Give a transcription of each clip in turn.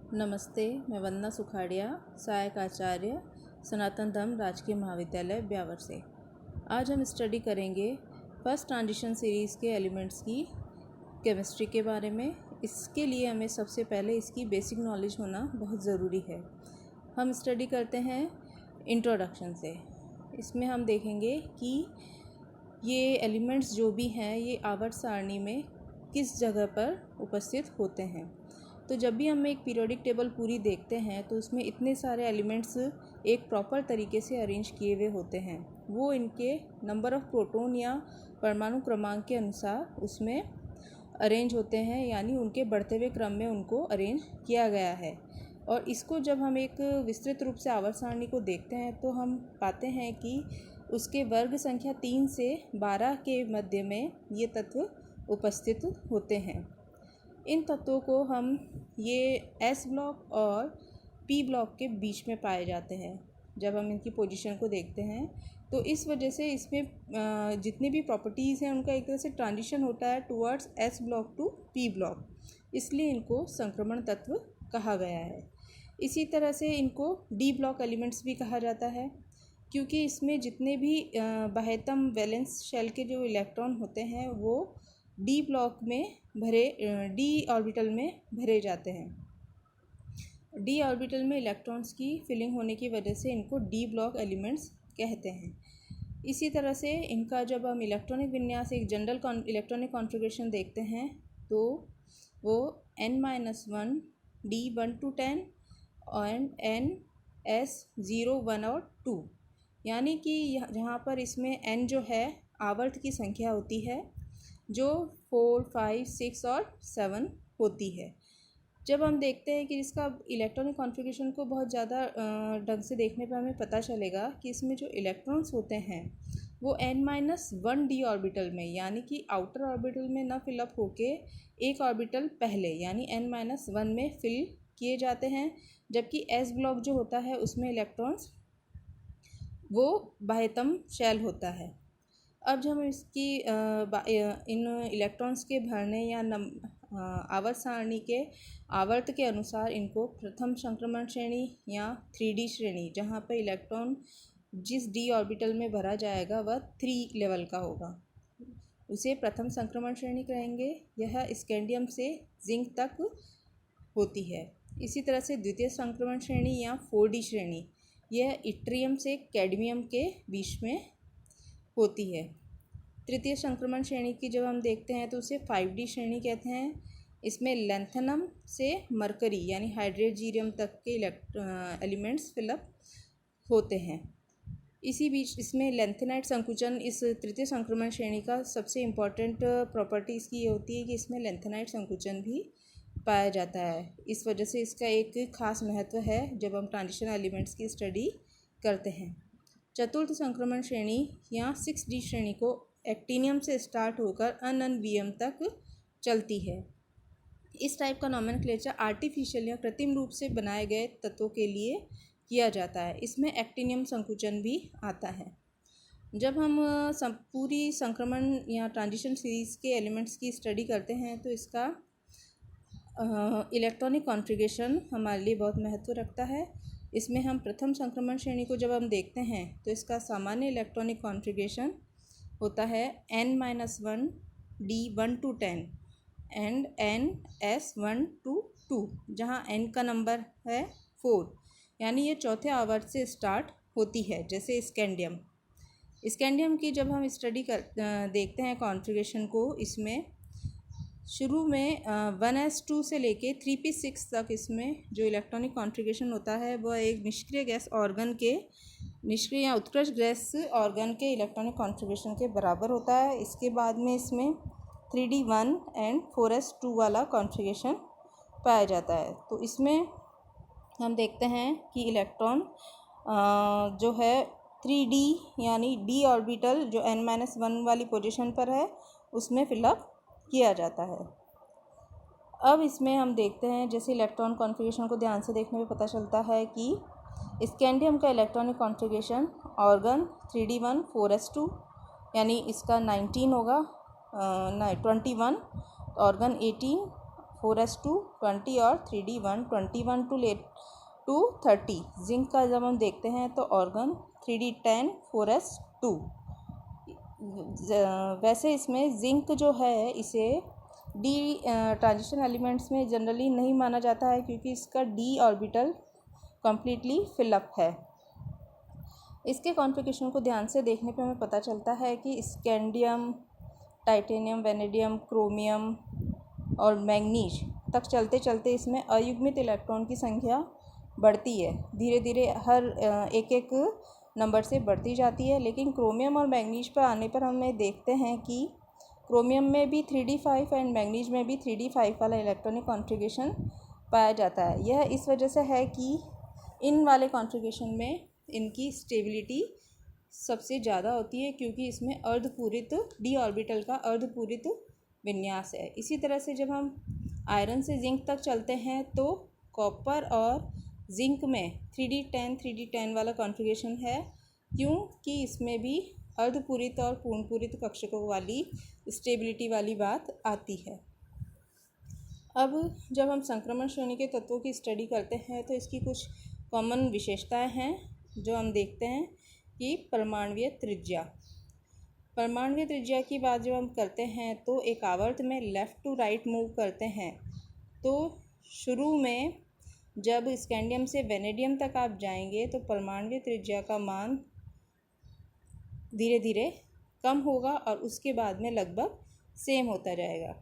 नमस्ते, मैं वंदना सुखाड़िया, सहायक आचार्य, सनातन धर्म राजकीय महाविद्यालय ब्यावर से। आज हम स्टडी करेंगे फर्स्ट ट्रांजिशन सीरीज़ के एलिमेंट्स की केमिस्ट्री के बारे में। इसके लिए हमें सबसे पहले इसकी बेसिक नॉलेज होना बहुत ज़रूरी है। हम स्टडी करते हैं इंट्रोडक्शन से। इसमें हम देखेंगे कि ये एलिमेंट्स जो भी हैं ये आवर्त सारणी में किस जगह पर उपस्थित होते हैं। तो जब भी हम एक पीरियोडिक टेबल पूरी देखते हैं तो उसमें इतने सारे एलिमेंट्स एक प्रॉपर तरीके से अरेंज किए हुए होते हैं। वो इनके नंबर ऑफ़ प्रोटॉन या परमाणु क्रमांक के अनुसार उसमें अरेंज होते हैं, यानी उनके बढ़ते हुए क्रम में उनको अरेंज किया गया है। और इसको जब हम एक विस्तृत रूप से आवर्त सारणी को देखते हैं तो हम पाते हैं कि उसके वर्ग संख्या 3 से 12 के मध्य में ये तत्व उपस्थित होते हैं। इन तत्वों को हम ये एस ब्लॉक और पी ब्लॉक के बीच में पाए जाते हैं जब हम इनकी पोजीशन को देखते हैं। तो इस वजह से इसमें जितनी भी प्रॉपर्टीज़ हैं उनका एक तरह से ट्रांजिशन होता है towards S block to P block, इसलिए इनको संक्रमण तत्व कहा गया है। इसी तरह से इनको डी ब्लॉक एलिमेंट्स भी कहा जाता है, क्योंकि इसमें जितने भी बाह्यतम वैलेंस शेल के जो इलेक्ट्रॉन होते हैं वो डी ब्लॉक में डी ऑर्बिटल में भरे जाते हैं। डी ऑर्बिटल में इलेक्ट्रॉन्स की फिलिंग होने की वजह से इनको डी ब्लॉक एलिमेंट्स कहते हैं। इसी तरह से इनका जब हम इलेक्ट्रॉनिक विन्यास, एक जनरल इलेक्ट्रॉनिक कॉन्फ़िगरेशन देखते हैं तो वो n-1 D1 to 10 और n s 0 1 और 2, यानी कि जहाँ पर इसमें n जो है आवर्त की संख्या होती है जो 4, 5, 6 और 7 होती है। जब हम देखते हैं कि इसका इलेक्ट्रॉनिक कॉन्फ़िगरेशन को बहुत ज़्यादा ढंग से देखने पर हमें पता चलेगा कि इसमें जो इलेक्ट्रॉन्स होते हैं वो n-1 डी ऑर्बिटल में, यानी कि आउटर ऑर्बिटल में ना फिलअप होके एक ऑर्बिटल पहले यानी n-1 में फिल किए जाते हैं, जबकि एस ब्लॉक जो होता है उसमें इलेक्ट्रॉन्स वो बाह्यतम शेल होता है। अब जब हम इसकी इन इलेक्ट्रॉन्स के भरने या आवर्त सारणी के आवर्त के अनुसार इनको प्रथम संक्रमण श्रेणी या 3D श्रेणी, जहाँ पर इलेक्ट्रॉन जिस डी ऑर्बिटल में भरा जाएगा वह 3 लेवल का होगा, उसे प्रथम संक्रमण श्रेणी कहेंगे। यह स्कैंडियम से जिंक तक होती है। इसी तरह से द्वितीय संक्रमण श्रेणी या 4D श्रेणी यह इट्रियम से कैडमियम के बीच में होती है। तृतीय संक्रमण श्रेणी की जब हम देखते हैं तो उसे 5D श्रेणी कहते हैं। इसमें लैंथनम से मरकरी यानी हाइड्रोजीरियम तक के एलिमेंट्स फिलअप होते हैं। इसी बीच इसमें लैंथेनाइट संकुचन इस तृतीय संक्रमण श्रेणी का सबसे इम्पॉर्टेंट प्रॉपर्टी इसकी ये होती है कि इसमें लैंथेनाइट संकुचन भी पाया जाता है। इस वजह से इसका एक खास महत्व है जब हम ट्रांजिशन एलिमेंट्स की स्टडी करते हैं। चतुर्थ संक्रमण श्रेणी या 6D श्रेणी को एक्टिनियम से स्टार्ट होकर अनबीएम तक चलती है। इस टाइप का नॉमेनक्लेचर आर्टिफिशियल या कृत्रिम रूप से बनाए गए तत्वों के लिए किया जाता है। इसमें एक्टिनियम संकुचन भी आता है। जब हम पूरी संक्रमण या ट्रांजिशन सीरीज़ के एलिमेंट्स की स्टडी करते हैं तो इसका इलेक्ट्रॉनिक कॉन्फ़िगरेशन हमारे लिए बहुत महत्व रखता है। इसमें हम प्रथम संक्रमण श्रेणी को जब हम देखते हैं तो इसका सामान्य इलेक्ट्रॉनिक कॉन्फ़िगरेशन होता है n-1 D1 to 10 and n s1 to 2, जहाँ n का नंबर है 4, यानी ये चौथे आवर्त से स्टार्ट होती है। जैसे स्कैंडियम की जब हम स्टडी देखते हैं कॉन्फ़िगरेशन को, इसमें शुरू में 1s2 से लेके 3p6 तक इसमें जो इलेक्ट्रॉनिक कॉन्फ़िगरेशन होता है वह एक निष्क्रिय गैस ऑर्गन के निष्क्रिय या उत्कृष्ट गैस ऑर्गन के इलेक्ट्रॉनिक कॉन्फ़िगरेशन के बराबर होता है। इसके बाद में इसमें 3d1 एंड 4s2 वाला कॉन्फ़िगरेशन पाया जाता है। तो इसमें हम देखते हैं कि इलेक्ट्रॉन जो है 3D यानी डी ऑर्बिटल जो n-1 वाली पोजीशन पर है उसमें फिलअप किया जाता है। अब इसमें हम देखते हैं, जैसे इलेक्ट्रॉन कॉन्फ़िगरेशन को ध्यान से देखने में पता चलता है कि स्कैंडियम का electronic configuration organ 3d1 4s2 यानी इसका 19 होगा, 21, ऑर्गन 18 4s2 20 और 3d1 21 to 30। जिंक का जब हम देखते हैं तो ऑर्गन 3d10 4s2। वैसे इसमें जिंक जो है इसे डी ट्रांजिशन एलिमेंट्स में जनरली नहीं माना जाता है क्योंकि इसका डी ऑर्बिटल कम्प्लीटली फिलअप है। इसके कॉन्फ़िगरेशन को ध्यान से देखने पे हमें पता चलता है कि स्कैंडियम, टाइटेनियम, वैनेडियम, क्रोमियम और मैंगनीज तक चलते चलते इसमें अयुग्मित इलेक्ट्रॉन की संख्या बढ़ती है, धीरे धीरे हर एक एक नंबर से बढ़ती जाती है। लेकिन क्रोमियम और मैंगनीज पर आने पर हमें देखते हैं कि क्रोमियम में भी 3d5 एंड मैंगनीज में भी 3d5 वाला इलेक्ट्रॉनिक कॉन्फ़िगरेशन पाया जाता है। यह इस वजह से है कि इन वाले कॉन्फ़िगरेशन में इनकी स्टेबिलिटी सबसे ज़्यादा होती है क्योंकि इसमें अर्धपूरित डी ऑर्बिटल का अर्धपूरित विन्यास है। इसी तरह से जब हम आयरन से जिंक तक चलते हैं तो कॉपर और जिंक में 3d10 वाला कॉन्फ़िगरेशन है क्योंकि इसमें भी अर्धपूरित और पूर्णपूरित कक्षकों वाली स्टेबिलिटी वाली बात आती है। अब जब हम संक्रमण श्रेणी के तत्वों की स्टडी करते हैं तो इसकी कुछ कॉमन विशेषताएं हैं जो हम देखते हैं कि परमाणुीय त्रिज्या। परमाणुीय त्रिज्या की बात जब हम करते हैं तो एक आवर्त में लेफ़्ट टू राइट मूव करते हैं तो शुरू में जब स्कैंडियम से वैनेडियम तक आप जाएंगे तो परमाणुीय त्रिज्या का मान धीरे धीरे कम होगा और उसके बाद में लगभग सेम होता जाएगा।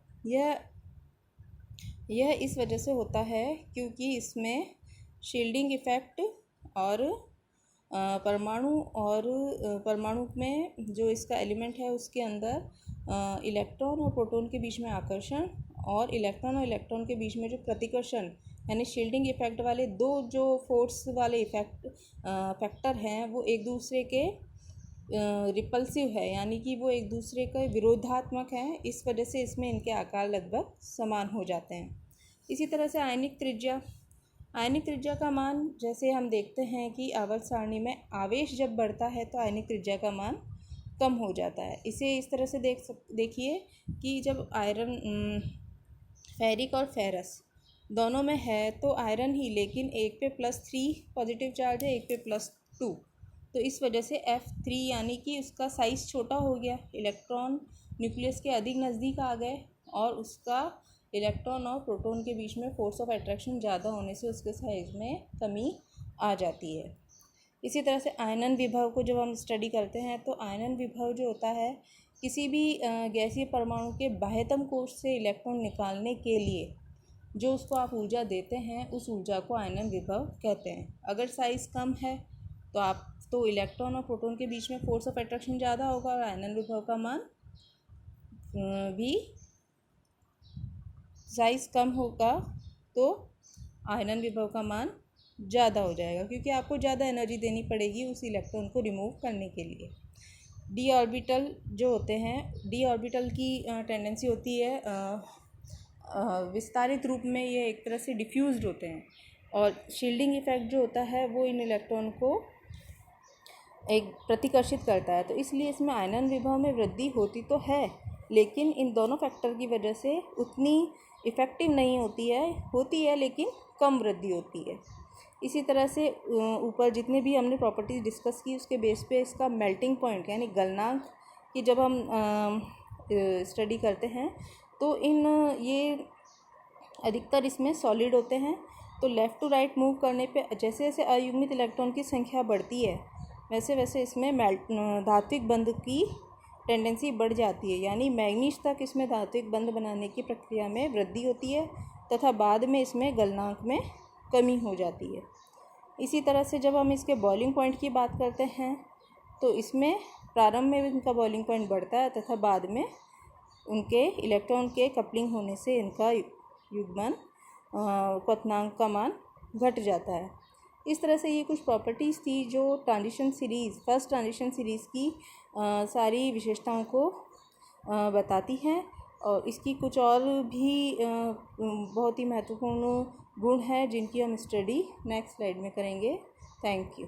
यह इस वजह से होता है क्योंकि इसमें शील्डिंग इफ़ेक्ट और परमाणु में जो इसका एलिमेंट है उसके अंदर इलेक्ट्रॉन और प्रोटॉन के बीच में आकर्षण और इलेक्ट्रॉन के बीच में जो प्रतिकर्षण यानी शील्डिंग इफ़ेक्ट वाले दो जो फोर्स वाले फैक्टर हैं वो एक दूसरे के रिपल्सिव है, यानी कि वो एक दूसरे के विरोधात्मक हैं। इस वजह से इसमें इनके आकार लगभग समान हो जाते हैं। इसी तरह से आयनिक त्रिज्या का मान जैसे हम देखते हैं कि आवर्त सारणी में आवेश जब बढ़ता है तो आयनिक त्रिज्या का मान कम हो जाता है। इसे इस तरह से देखिए कि जब आयरन फेरिक और फेरस दोनों में है तो आयरन ही, लेकिन एक पे +3 पॉजिटिव चार्ज है, एक पे +2, तो इस वजह से F3 यानी कि उसका साइज़ छोटा हो गया, इलेक्ट्रॉन न्यूक्लियस के अधिक नज़दीक आ गए और उसका इलेक्ट्रॉन और प्रोटॉन के बीच में फोर्स ऑफ अट्रैक्शन ज़्यादा होने से उसके साइज़ में कमी आ जाती है। इसी तरह से आयनन विभव को जब हम स्टडी करते हैं तो आयनन विभव जो होता है किसी भी गैसीय परमाणु के बाह्यतम कोश से इलेक्ट्रॉन निकालने के लिए जो उसको आप ऊर्जा देते हैं उस ऊर्जा को आयनन विभव कहते हैं। अगर साइज़ कम है तो इलेक्ट्रॉन और प्रोटॉन के बीच में फोर्स ऑफ अट्रैक्शन ज़्यादा होगा और आयनन विभव का मान भी साइज़ कम होगा तो आयनन विभव का मान ज़्यादा हो जाएगा क्योंकि आपको ज़्यादा एनर्जी देनी पड़ेगी उस इलेक्ट्रॉन को रिमूव करने के लिए। डी ऑर्बिटल जो होते हैं, डी ऑर्बिटल की टेंडेंसी होती है विस्तारित रूप में ये एक तरह से डिफ्यूज्ड होते हैं और शील्डिंग इफ़ेक्ट जो होता है वो इन इलेक्ट्रॉन को एक प्रतिकर्षित करता है। तो इसलिए इसमें आयनन विभव में वृद्धि होती तो है लेकिन इन दोनों फैक्टर की वजह से उतनी इफ़ेक्टिव नहीं होती है लेकिन कम वृद्धि होती है। इसी तरह से ऊपर जितने भी हमने प्रॉपर्टीज़ डिस्कस की उसके बेस पे इसका मेल्टिंग पॉइंट यानी गलनांक की जब हम स्टडी करते हैं तो ये अधिकतर इसमें सॉलिड होते हैं। तो लेफ़्ट टू राइट मूव करने पे जैसे जैसे अयुग्मित इलेक्ट्रॉन की संख्या बढ़ती है वैसे वैसे इसमें धात्विक बंध की टेंडेंसी बढ़ जाती है, यानी मैग्नीज तक इसमें धात्विक बंध बनाने की प्रक्रिया में वृद्धि होती है तथा बाद में इसमें गलनांक में कमी हो जाती है। इसी तरह से जब हम इसके बॉइलिंग पॉइंट की बात करते हैं तो इसमें प्रारंभ में इनका बॉइलिंग पॉइंट बढ़ता है तथा बाद में उनके इलेक्ट्रॉन के कपलिंग होने से इनका युग्मन क्वथनांक का मान घट जाता है। इस तरह से ये कुछ प्रॉपर्टीज़ थी जो फर्स्ट ट्रांजिशन सीरीज़ की सारी विशेषताओं को बताती हैं और इसकी कुछ और भी बहुत ही महत्वपूर्ण गुण हैं जिनकी हम स्टडी नेक्स्ट स्लाइड में करेंगे। Thank you.